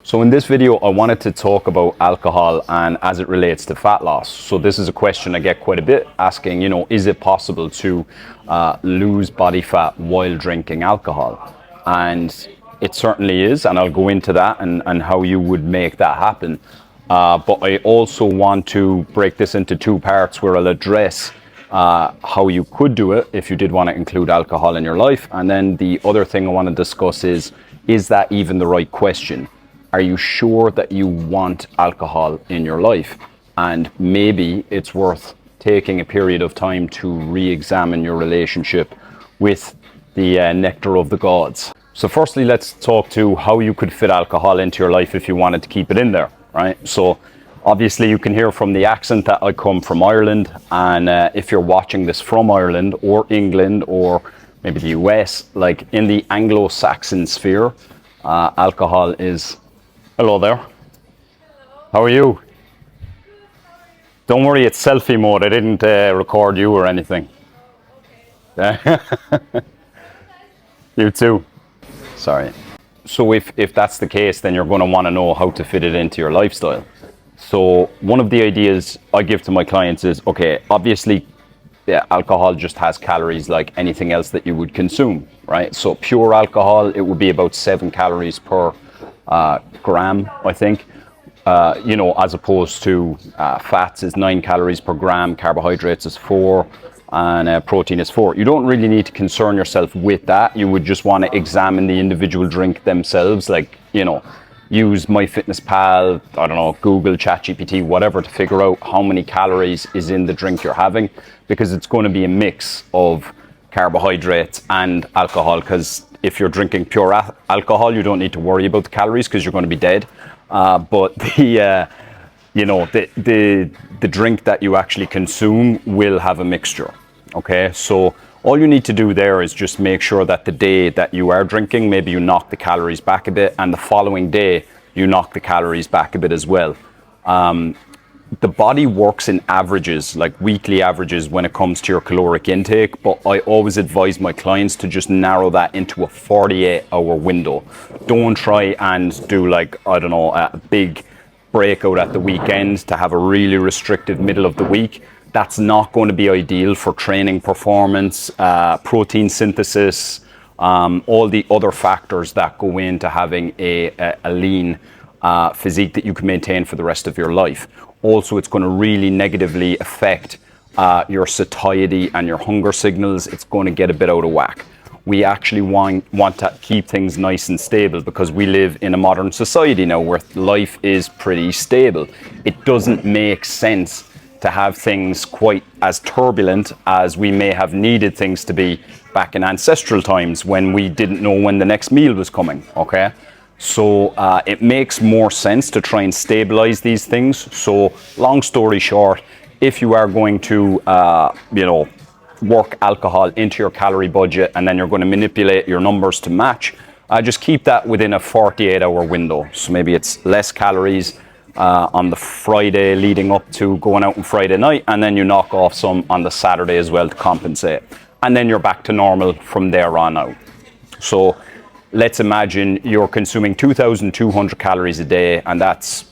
So in this video, I wanted to talk about alcohol and as it relates to fat loss. So this is a question I get quite a bit, asking, is it possible to lose body fat while drinking alcohol? And it certainly is, and I'll go into that and how you would make that happen. But I also want to break this into two parts where I'll address how you could do it if you did want to include alcohol in your life. And then the other thing I want to discuss is that even the right question? Are you sure that you want alcohol in your life? And maybe it's worth taking a period of time to re-examine your relationship with the nectar of the gods. So firstly, let's talk to how you could fit alcohol into your life if you wanted to keep it in there, right? So obviously you can hear from the accent that I come from Ireland. And if you're watching this from Ireland or England or maybe the US, like in the Anglo-Saxon sphere, alcohol is... Hello there. Hello. How are you? Don't worry, it's selfie mode. I didn't record you or anything. Okay. You too. Sorry. So if that's the case, then you're going to want to know how to fit it into your lifestyle. So one of the ideas I give to my clients is, okay, obviously, alcohol just has calories like anything else that you would consume, right? So pure alcohol, it would be about 7 calories per gram, I think, as opposed to fats is 9 calories per gram, carbohydrates is 4, and protein is 4. You don't really need to concern yourself with that. You would just want to examine the individual drink themselves, like, use MyFitnessPal, I don't know, Google, ChatGPT, whatever, to figure out how many calories is in the drink you're having, because it's going to be a mix of carbohydrates and alcohol, because if you're drinking pure alcohol, you don't need to worry about the calories because you're going to be dead. But the drink that you actually consume will have a mixture. Okay, so all you need to do there is just make sure that the day that you are drinking, maybe you knock the calories back a bit, and the following day you knock the calories back a bit as well. The body works in averages, like weekly averages when it comes to your caloric intake, but I always advise my clients to just narrow that into a 48-hour window. Don't try and do a big breakout at the weekend to have a really restrictive middle of the week. That's not going to be ideal for training performance, protein synthesis, all the other factors that go into having a lean physique that you can maintain for the rest of your life. Also, it's going to really negatively affect your satiety and your hunger signals. It's going to get a bit out of whack. We actually want to keep things nice and stable because we live in a modern society now where life is pretty stable. It doesn't make sense to have things quite as turbulent as we may have needed things to be back in ancestral times when we didn't know when the next meal was coming, okay? So it makes more sense to try and stabilize these things. So long story short, if you are going to, work alcohol into your calorie budget and then you're going to manipulate your numbers to match, just keep that within a 48-hour window. So maybe it's less calories on the Friday leading up to going out on Friday night, and then you knock off some on the Saturday as well to compensate. And then you're back to normal from there on out. So let's imagine you're consuming 2,200 calories a day, and that's,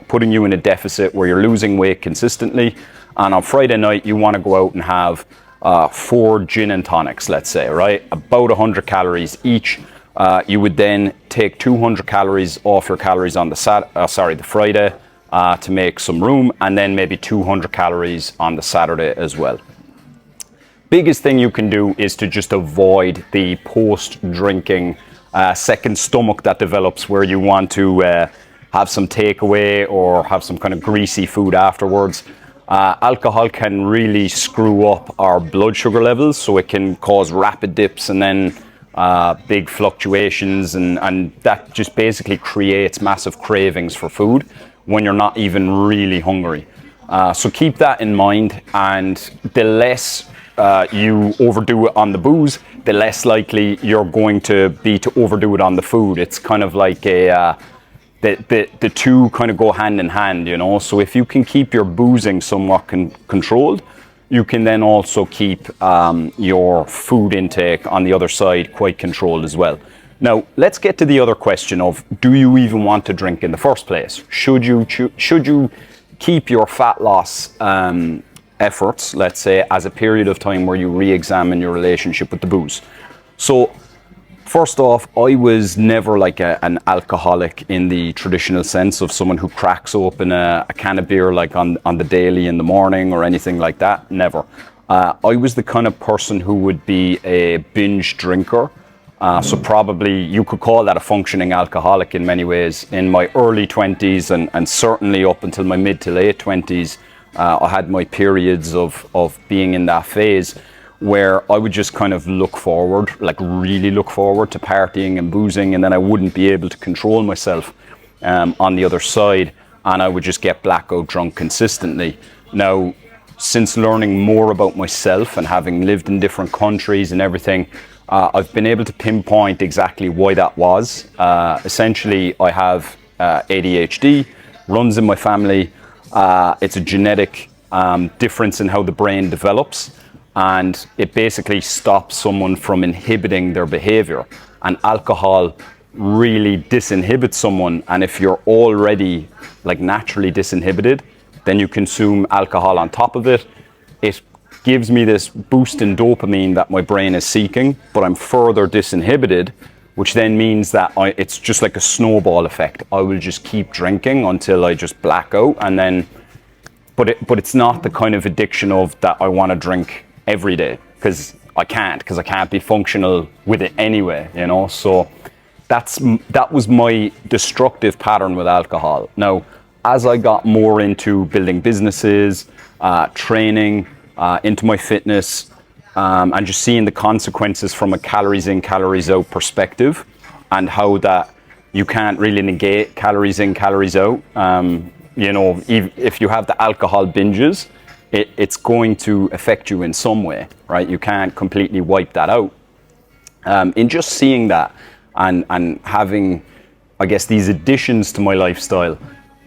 putting you in a deficit where you're losing weight consistently. And on Friday night, you want to go out and have 4 gin and tonics, let's say, right? About 100 calories each. You would then take 200 calories off your calories on the Friday to make some room, and then maybe 200 calories on the Saturday as well. Biggest thing you can do is to just avoid the post-drinking second stomach that develops where you want to have some takeaway or have some kind of greasy food afterwards. Alcohol can really screw up our blood sugar levels, so it can cause rapid dips and then big fluctuations, and that just basically creates massive cravings for food when you're not even really hungry. So keep that in mind, and the less you overdo it on the booze, the less likely you're going to be to overdo it on the food. It's kind of like the two kind of go hand in hand, So if you can keep your boozing somewhat controlled, you can then also keep your food intake on the other side quite controlled as well. Now, let's get to the other question of, do you even want to drink in the first place? Should you keep your fat loss efforts, let's say, as a period of time where you re-examine your relationship with the booze? So, first off, I was never like an alcoholic in the traditional sense of someone who cracks open a can of beer like on the daily in the morning or anything like that. Never. I was the kind of person who would be a binge drinker. So probably you could call that a functioning alcoholic in many ways. In my early 20s and certainly up until my mid to late 20s, I had my periods of being in that phase where I would just kind of look forward, like really look forward to partying and boozing, and then I wouldn't be able to control myself on the other side, and I would just get blackout drunk consistently. Now, since learning more about myself and having lived in different countries and everything, I've been able to pinpoint exactly why that was. Essentially, I have ADHD, runs in my family. It's a genetic difference in how the brain develops, and it basically stops someone from inhibiting their behavior. And alcohol really disinhibits someone, and if you're already like naturally disinhibited, then you consume alcohol on top of it. It gives me this boost in dopamine that my brain is seeking, but I'm further disinhibited, which then means that it's just like a snowball effect. I will just keep drinking until I just black out, and then, but it's not the kind of addiction of that I want to drink every day, because I can't be functional with it anyway, you know. So that was my destructive pattern with alcohol. Now, as I got more into building businesses, training, into my fitness, and just seeing the consequences from a calories in, calories out perspective, and how that you can't really negate calories in, calories out. You know, if you have the alcohol binges, it's going to affect you in some way, right? You can't completely wipe that out. In just seeing that and having, I guess, these additions to my lifestyle,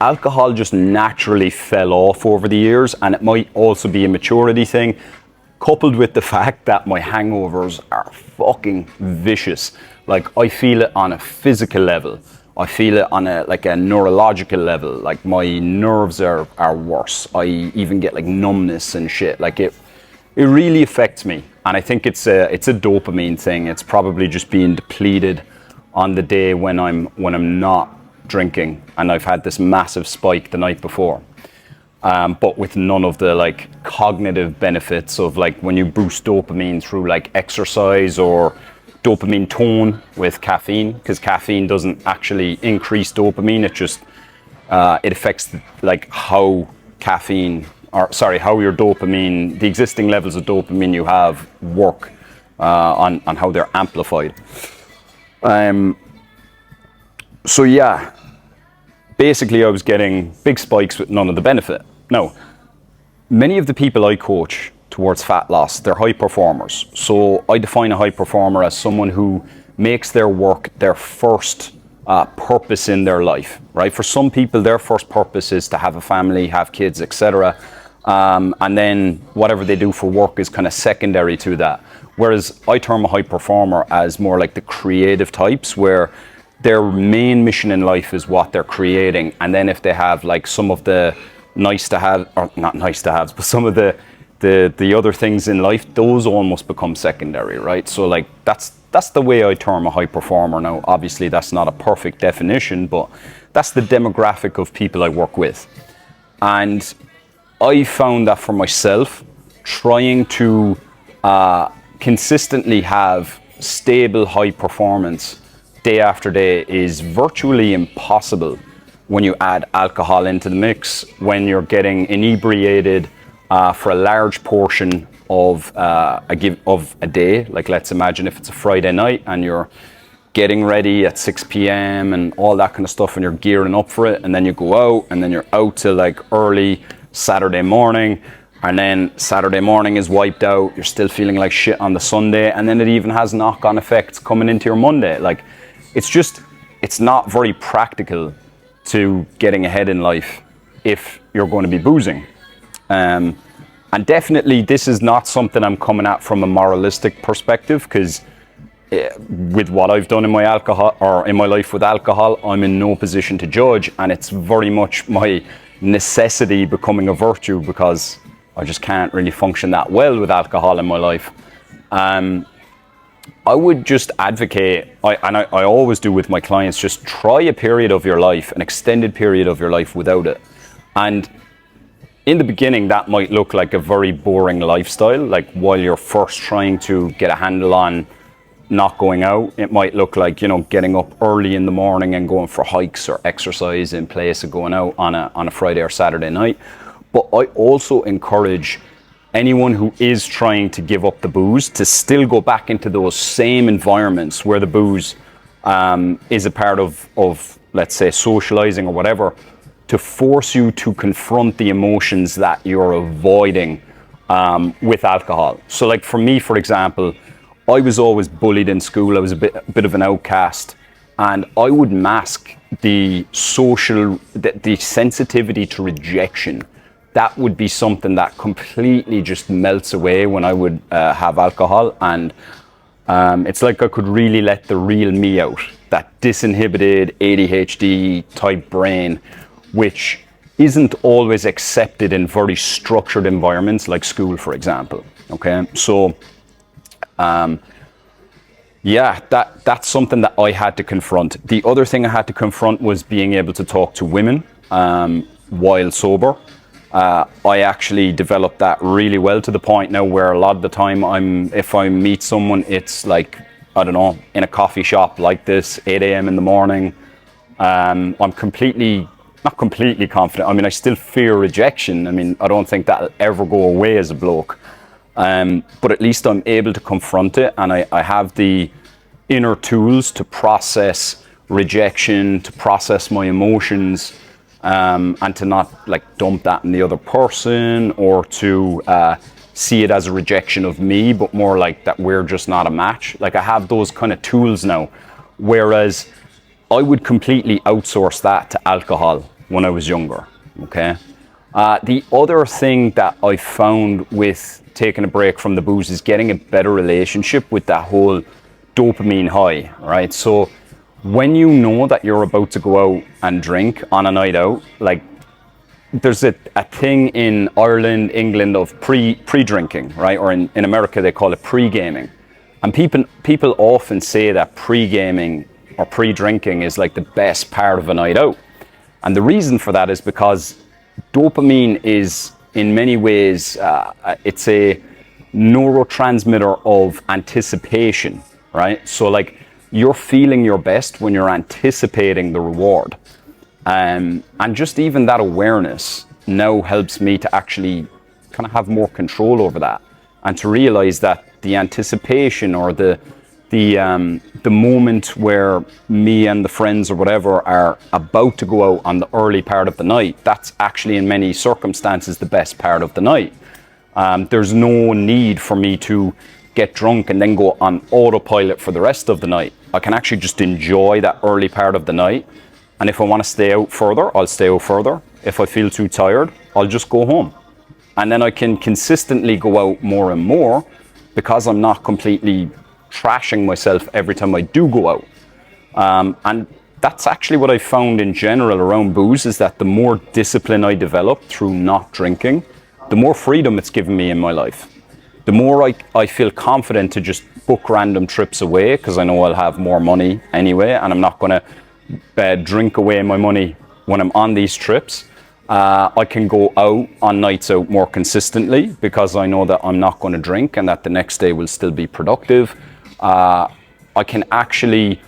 alcohol just naturally fell off over the years, and it might also be a maturity thing, coupled with the fact that my hangovers are fucking vicious. Like, I feel it on a physical level. I feel it on a neurological level. Like, my nerves are worse. I even get like numbness and shit. Like, it really affects me. And I think it's a dopamine thing. It's probably just being depleted on the day when I'm not drinking, and I've had this massive spike the night before, but with none of the like cognitive benefits of like when you boost dopamine through like exercise or dopamine tone with caffeine, because caffeine doesn't actually increase dopamine. It just it affects like how your dopamine, the existing levels of dopamine you have, work on how they're amplified. So yeah, basically I was getting big spikes with none of the benefit. Now, many of the people I coach towards fat loss, they're high performers. So I define a high performer as someone who makes their work their first purpose in their life, right? For some people, their first purpose is to have a family, have kids, etc. And then whatever they do for work is kind of secondary to that. Whereas I term a high performer as more like the creative types, where their main mission in life is what they're creating, and then if they have like some of the nice to have, or not nice to haves, but some of the other things in life, those almost become secondary, right? So like that's the way I term a high performer. Now, obviously that's not a perfect definition, but that's the demographic of people I work with. And I found that for myself, trying to consistently have stable high performance day after day is virtually impossible when you add alcohol into the mix, when you're getting inebriated for a large portion of a day. Like, let's imagine if it's a Friday night and you're getting ready at 6 p.m. and all that kind of stuff, and you're gearing up for it, and then you go out, and then you're out till like early Saturday morning, and then Saturday morning is wiped out, you're still feeling like shit on the Sunday, and then it even has knock-on effects coming into your Monday. Like, it's not very practical to getting ahead in life if you're going to be boozing. And definitely this is not something I'm coming at from a moralistic perspective, because with what I've done in my alcohol or in my life with alcohol, I'm in no position to judge, and it's very much my necessity becoming a virtue because I just can't really function that well with alcohol in my life. I would just advocate, I always do with my clients, just try a period of your life, an extended period of your life without it. And in the beginning, that might look like a very boring lifestyle. Like while you're first trying to get a handle on not going out, it might look like, you know, getting up early in the morning and going for hikes or exercise in place of going out on a Friday or Saturday night. But I also encourage anyone who is trying to give up the booze to still go back into those same environments where the booze is a part of, let's say, socializing or whatever, to force you to confront the emotions that you're avoiding with alcohol. So like for me, for example, I was always bullied in school. I was a bit of an outcast, and I would mask the sensitivity to rejection. That would be something that completely just melts away when I would have alcohol, and it's like I could really let the real me out, that disinhibited ADHD type brain, which isn't always accepted in very structured environments like school, for example. Okay, so yeah, that's something that I had to confront. The other thing I had to confront was being able to talk to women while sober. I actually developed that really well, to the point now where a lot of the time if I meet someone, it's like, I don't know, in a coffee shop like this, 8 a.m. in the morning. I'm not completely confident. I mean, I still fear rejection. I mean, I don't think that'll ever go away as a bloke. But at least I'm able to confront it, and I have the inner tools to process rejection, to process my emotions, and to not like dump that in the other person, or to see it as a rejection of me, but more like that we're just not a match. Like I have those kind of tools now, whereas I would completely outsource that to alcohol when I was younger. Okay. The other thing that I found with taking a break from the booze is getting a better relationship with that whole dopamine high, right? So when you know that you're about to go out and drink on a night out, like there's a thing in Ireland, England of pre-drinking, right? Or in America, they call it pre-gaming. And people often say that pre-gaming or pre-drinking is like the best part of a night out. And the reason for that is because dopamine is, in many ways, it's a neurotransmitter of anticipation, right? So like you're feeling your best when you're anticipating the reward. And just even that awareness now helps me to actually kind of have more control over that, and to realize that the anticipation or the moment where me and the friends or whatever are about to go out on the early part of the night, that's actually in many circumstances the best part of the night. There's no need for me to get drunk and then go on autopilot for the rest of the night. I can actually just enjoy that early part of the night. And if I want to stay out further, I'll stay out further. If I feel too tired, I'll just go home. And then I can consistently go out more and more because I'm not completely trashing myself every time I do go out. And that's actually what I found in general around booze, is that the more discipline I develop through not drinking, the more freedom it's given me in my life. The more I feel confident to just book random trips away, because I know I'll have more money anyway, and I'm not going to drink away my money when I'm on these trips. I can go out on nights out more consistently because I know that I'm not going to drink and that the next day will still be productive. I can actually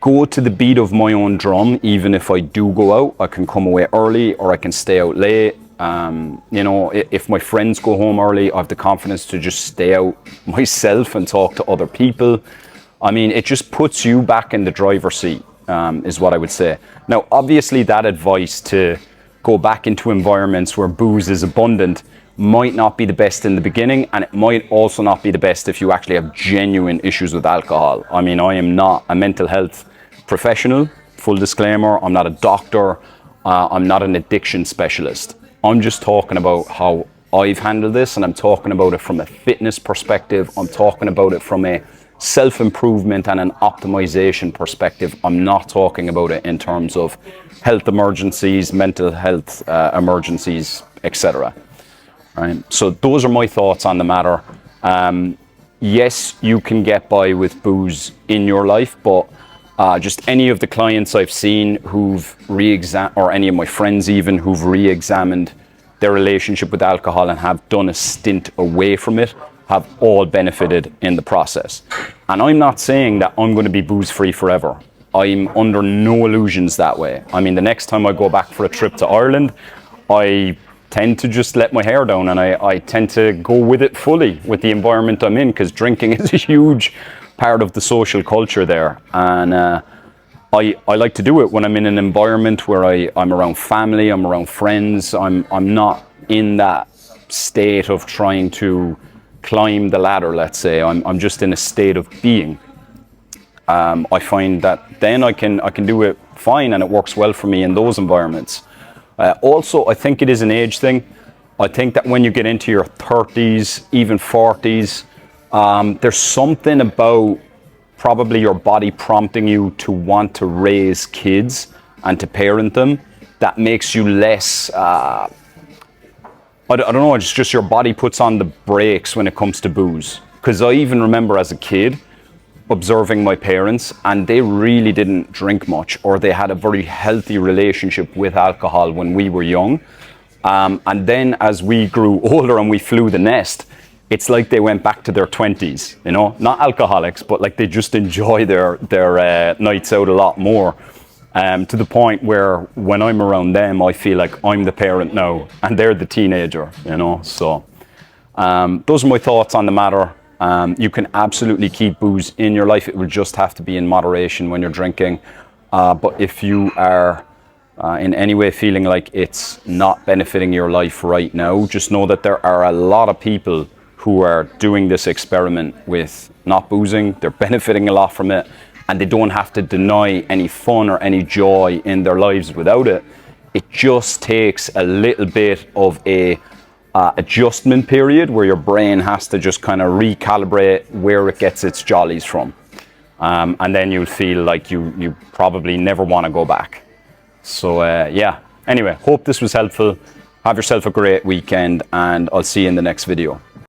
go to the beat of my own drum. Even if I do go out, I can come away early or I can stay out late. You know, if my friends go home early, I have the confidence to just stay out myself and talk to other people. I mean, it just puts you back in the driver's seat, is what I would say. Now, obviously, that advice to go back into environments where booze is abundant might not be the best in the beginning, and it might also not be the best if you actually have genuine issues with alcohol. I mean, I am not a mental health professional, full disclaimer. I'm not a doctor. I'm not an addiction specialist. I'm just talking about how I've handled this, and I'm talking about it from a fitness perspective. I'm talking about it from a self-improvement and an optimization perspective. I'm not talking about it in terms of health emergencies, mental health emergencies, etc. Right? So those are my thoughts on the matter. Yes, you can get by with booze in your life, but just any of the clients I've seen who've or any of my friends even who've re-examined their relationship with alcohol and have done a stint away from it have all benefited in the process. And I'm not saying that I'm going to be booze-free forever. I'm under no illusions that way. I mean, the next time I go back for a trip to Ireland, I tend to just let my hair down, and I tend to go with it fully with the environment I'm in, because drinking is a huge part of the social culture there. And I like to do it when I'm in an environment where I'm around family, I'm around friends. I'm not in that state of trying to climb the ladder, let's say. I'm just in a state of being. I find that then I can do it fine, and it works well for me in those environments. Also, I think it is an age thing. I think that when you get into your 30s, even 40s, there's something about probably your body prompting you to want to raise kids and to parent them that makes you less, I don't know, it's just your body puts on the brakes when it comes to booze. Because I even remember as a kid observing my parents, and they really didn't drink much, or they had a very healthy relationship with alcohol when we were young. And then as we grew older and we flew the nest, it's like they went back to their 20s, you know, not alcoholics, but like they just enjoy their nights out a lot more, to the point where when I'm around them, I feel like I'm the parent now and they're the teenager, you know. So those are my thoughts on the matter. You can absolutely keep booze in your life. It will just have to be in moderation when you're drinking. But if you are in any way feeling like it's not benefiting your life right now, just know that there are a lot of people who are doing this experiment with not boozing. They're benefiting a lot from it, and they don't have to deny any fun or any joy in their lives without it. It just takes a little bit of a adjustment period where your brain has to just kind of recalibrate where it gets its jollies from. And then you'll feel like you probably never want to go back. So yeah, anyway, hope this was helpful. Have yourself a great weekend, and I'll see you in the next video.